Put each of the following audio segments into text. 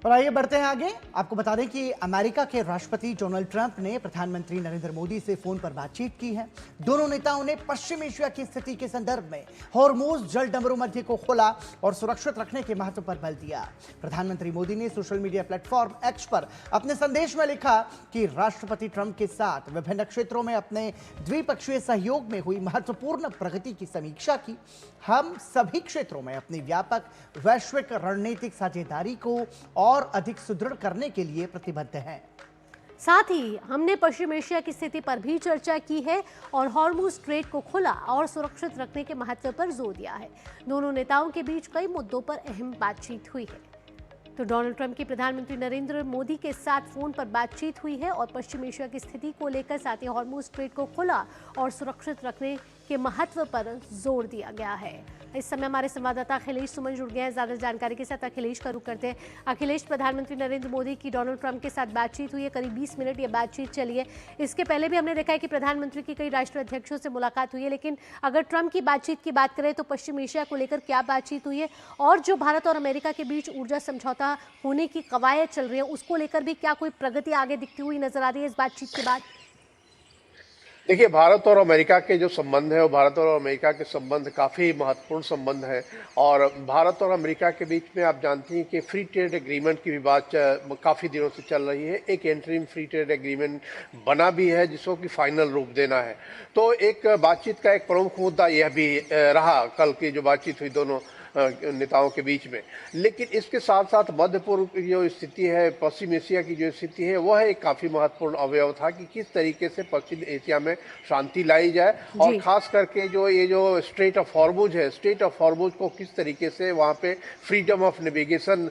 और आइए बढ़ते हैं आगे। आपको बता दें कि अमेरिका के राष्ट्रपति डोनाल्ड ट्रंप ने प्रधानमंत्री नरेंद्र मोदी से फोन पर बातचीत की है। दोनों नेताओं ने पश्चिम एशिया की स्थिति के संदर्भ में हॉर्मुज़ जल डमरू मध्य को खोला और सुरक्षित रखने के महत्व पर बल दिया। प्रधानमंत्री मोदी ने सोशल मीडिया प्लेटफॉर्म एक्स पर अपने संदेश में लिखा कि राष्ट्रपति ट्रंप के साथ विभिन्न क्षेत्रों में अपने द्विपक्षीय सहयोग में हुई महत्वपूर्ण प्रगति की समीक्षा की। हम सभी क्षेत्रों में अपनी व्यापक वैश्विक रणनीतिक साझेदारी को और अधिक सुदृढ़ करने के लिए प्रतिबद्ध हैं। साथ ही हमने पश्चिम एशिया की स्थिति पर भी चर्चा की है और हॉर्मुज़ स्ट्रेट को खुला और सुरक्षित रखने के महत्व पर जोर दिया है। दोनों नेताओं के बीच कई मुद्दों पर अहम बातचीत हुई है। तो डोनाल्ड ट्रंप की प्रधानमंत्री नरेंद्र मोदी के साथ फोन पर बातचीत हुई है और पश्चिम एशिया की स्थिति को लेकर साथ ही हॉर्मुज़ स्ट्रेट को खुला और सुरक्षित रखने के महत्व पर जोर दिया गया है। इस समय हमारे संवाददाता अखिलेश सुमन जुड़ गए हैं ज्यादा जानकारी के साथ। अखिलेश का रुख करते हैं। अखिलेश, प्रधानमंत्री नरेंद्र मोदी की डोनाल्ड ट्रंप के साथ बातचीत हुई है, करीब 20 मिनट ये बातचीत चली है। इसके पहले भी हमने देखा है कि प्रधानमंत्री की कई राष्ट्रीय अध्यक्षों से मुलाकात हुई है, लेकिन अगर ट्रंप की बातचीत की बात करें तो पश्चिम एशिया को लेकर क्या बातचीत हुई है और जो भारत और अमेरिका के बीच ऊर्जा समझौता होने की कवायद चल रही है उसको लेकर भी क्या कोई प्रगति आगे दिखती हुई नजर आ रही है इस बातचीत के बाद? देखिए, भारत और अमेरिका के जो संबंध है वो भारत और अमेरिका के संबंध काफ़ी महत्वपूर्ण संबंध है। और भारत और अमेरिका के बीच में आप जानती हैं कि फ्री ट्रेड एग्रीमेंट की भी बात काफ़ी दिनों से चल रही है। एक इंटरिम फ्री ट्रेड एग्रीमेंट बना भी है जिसको कि फाइनल रूप देना है। तो एक बातचीत का एक प्रमुख मुद्दा यह भी रहा कल की जो बातचीत हुई दोनों नेताओं के बीच में। लेकिन इसके साथ साथ मध्य पूर्व की जो स्थिति है, पश्चिम एशिया की जो स्थिति है, वह एक काफ़ी महत्वपूर्ण अवयव था कि किस तरीके से पश्चिम एशिया में शांति लाई जाए और खास करके जो ये जो स्ट्रेट ऑफ हॉर्मुज़ है, स्ट्रेट ऑफ हॉर्मुज़ को किस तरीके से वहाँ पे फ्रीडम ऑफ नेविगेशन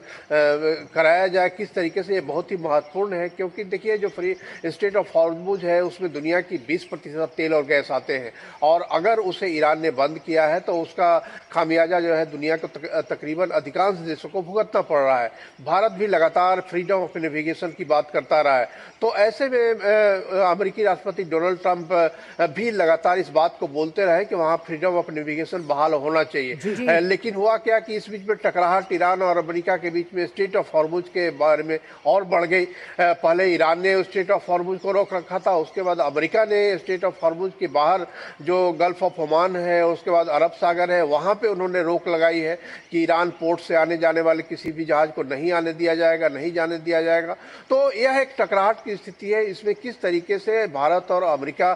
कराया जाए, किस तरीके से ये बहुत ही महत्वपूर्ण है। क्योंकि देखिए, जो फ्री स्ट्रेट ऑफ हॉर्मुज़ है उसमें दुनिया की 20% तेल और गैस आते हैं और अगर उसे ईरान ने बंद किया है तो उसका खामियाजा जो है दुनिया को तकरीबन अधिकांश देशों को भुगतना पड़ रहा है। भारत भी लगातार फ्रीडम ऑफ नेविगेशन की बात करता रहा है। तो ऐसे में अमेरिकी राष्ट्रपति डोनाल्ड ट्रंप भी लगातार इस बात को बोलते रहे कि वहाँ फ्रीडम ऑफ नेविगेशन बहाल होना चाहिए। लेकिन हुआ क्या कि इस बीच में टकराहट ईरान और अमेरिका के बीच में स्ट्रेट ऑफ हॉर्मुज़ के बारे में और बढ़ गई। पहले ईरान ने स्ट्रेट ऑफ हॉर्मुज़ को रोक रखा था, उसके बाद अमेरिका ने स्ट्रेट ऑफ हॉर्मुज़ के बाहर जो गल्फ ऑफ ओमान है, उसके बाद अरब सागर है, वहाँ पे उन्होंने रोक लगाई है कि ईरान पोर्ट से आने जाने वाले किसी भी जहाज को नहीं आने दिया जाएगा, नहीं जाने दिया जाएगा। तो यह एक टकराहट की स्थिति है। इसमें किस तरीके से भारत और अमेरिका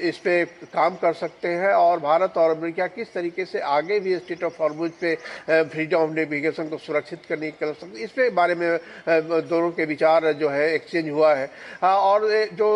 इस पे काम कर सकते हैं और भारत और अमेरिका किस तरीके से आगे भी स्ट्रेट ऑफ हॉर्मुज़ पे फ्रीडम ऑफ नेविगेशन को सुरक्षित करने की कर सकते, इस पे बारे में दोनों के विचार जो है एक्सचेंज हुआ है। और जो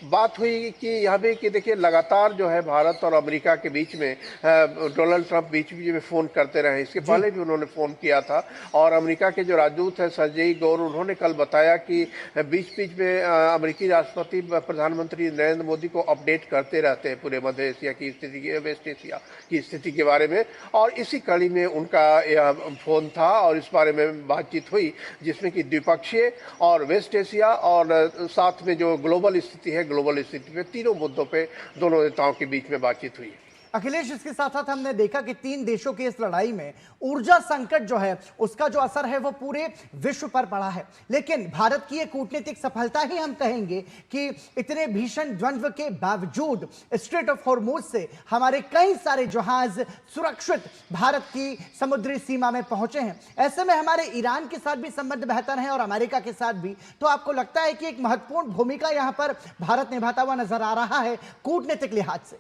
बात हुई कि यह भी कि देखिए, लगातार जो है भारत और अमेरिका के बीच में डोनाल्ड ट्रंप बीच में फ़ोन करते रहे। इसके पहले भी उन्होंने फ़ोन किया था और अमेरिका के जो राजदूत है सर्जेई गौर, उन्होंने कल बताया कि बीच बीच में अमेरिकी राष्ट्रपति प्रधानमंत्री नरेंद्र मोदी को अपडेट करते रहते हैं पूरे मध्य एशिया की स्थिति, वेस्ट एशिया की स्थिति के बारे में। और इसी कड़ी में उनका यह फ़ोन था और इस बारे में बातचीत हुई जिसमें कि द्विपक्षीय और वेस्ट एशिया और साथ में जो ग्लोबल स्थिति है, ग्लोबल स्थिति पे तीनों मुद्दों पे दोनों नेताओं के बीच में बातचीत हुई। अखिलेश, इसके साथ साथ हमने देखा कि तीन देशों की इस लड़ाई में ऊर्जा संकट जो है उसका जो असर है वो पूरे विश्व पर पड़ा है। लेकिन भारत की ये कूटनीतिक सफलता ही हम कहेंगे कि इतने भीषण द्वंद्व के बावजूद स्ट्रेट ऑफ हॉर्मुज़ से हमारे कई सारे जहाज सुरक्षित भारत की समुद्री सीमा में पहुंचे हैं। ऐसे में हमारे ईरान के साथ भी संबंध बेहतर हैं और अमेरिका के साथ भी। तो आपको लगता है कि एक महत्वपूर्ण भूमिका यहां पर भारत निभाता हुआ नजर आ रहा है कूटनीतिक लिहाज से?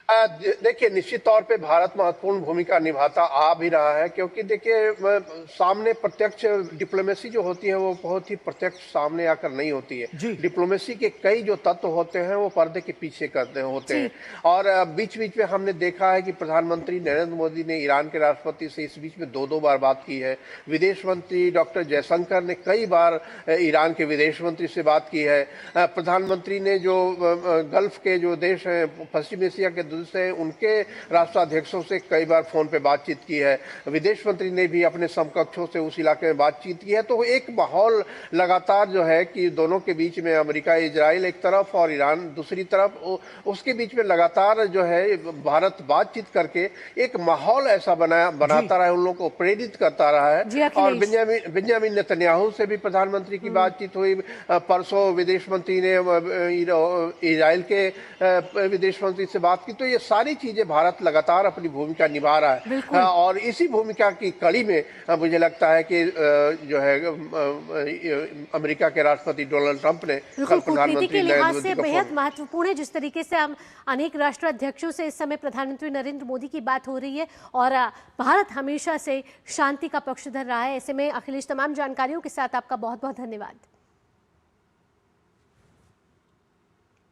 देखिए, निश्चित तौर पे भारत महत्वपूर्ण भूमिका निभाता आ भी रहा है क्योंकि देखिए, सामने प्रत्यक्ष डिप्लोमेसी जो होती है वो बहुत ही प्रत्यक्ष सामने आकर नहीं होती है। डिप्लोमेसी के कई जो तत्व होते हैं वो पर्दे के पीछे करते होते हैं। और बीच बीच में हमने देखा है कि प्रधानमंत्री नरेंद्र मोदी ने ईरान के राष्ट्रपति से इस बीच में दो बार बात की है। विदेश मंत्री डॉक्टर जयशंकर ने कई बार ईरान के विदेश मंत्री से बात की है। प्रधानमंत्री ने जो गल्फ के जो देश हैं, पश्चिम एशिया के सदस्य हैं उनके राष्ट्राध्यक्षों से कई बार फोन पे बातचीत की है, विदेश मंत्री ने भी अपने समकक्षों से उस इलाके में बातचीत की है। तो एक माहौल लगातार जो है कि दोनों के बीच में अमेरिका इजराइल एक तरफ और ईरान दूसरी तरफ, उसके बीच में लगातार जो है भारत बातचीत करके एक माहौल ऐसा बनाता रहा है, उन लोगों को प्रेरित करता रहा है। और बेंजामिन नेतन्याहू से भी प्रधानमंत्री की बातचीत हुई, परसों विदेश मंत्री ने इजराइल के विदेश मंत्री से बात की। तो ये सारी चीजें भारत लगातार अपनी भूमिका निभा रहा है और इसी भूमिका की कड़ी में मुझे लगता है कि जो है अमेरिका के राष्ट्रपति डोनाल्ड ट्रंप ने कल प्रधानमंत्री के लिहाज से बेहद महत्वपूर्ण है जिस तरीके से हम अनेक राष्ट्राध्यक्षों से इस समय प्रधानमंत्री नरेंद्र मोदी की बात हो रही है और भारत हमेशा से शांति का पक्षधर रहा है। ऐसे में अखिलेश, तमाम जानकारियों के साथ आपका बहुत बहुत धन्यवाद।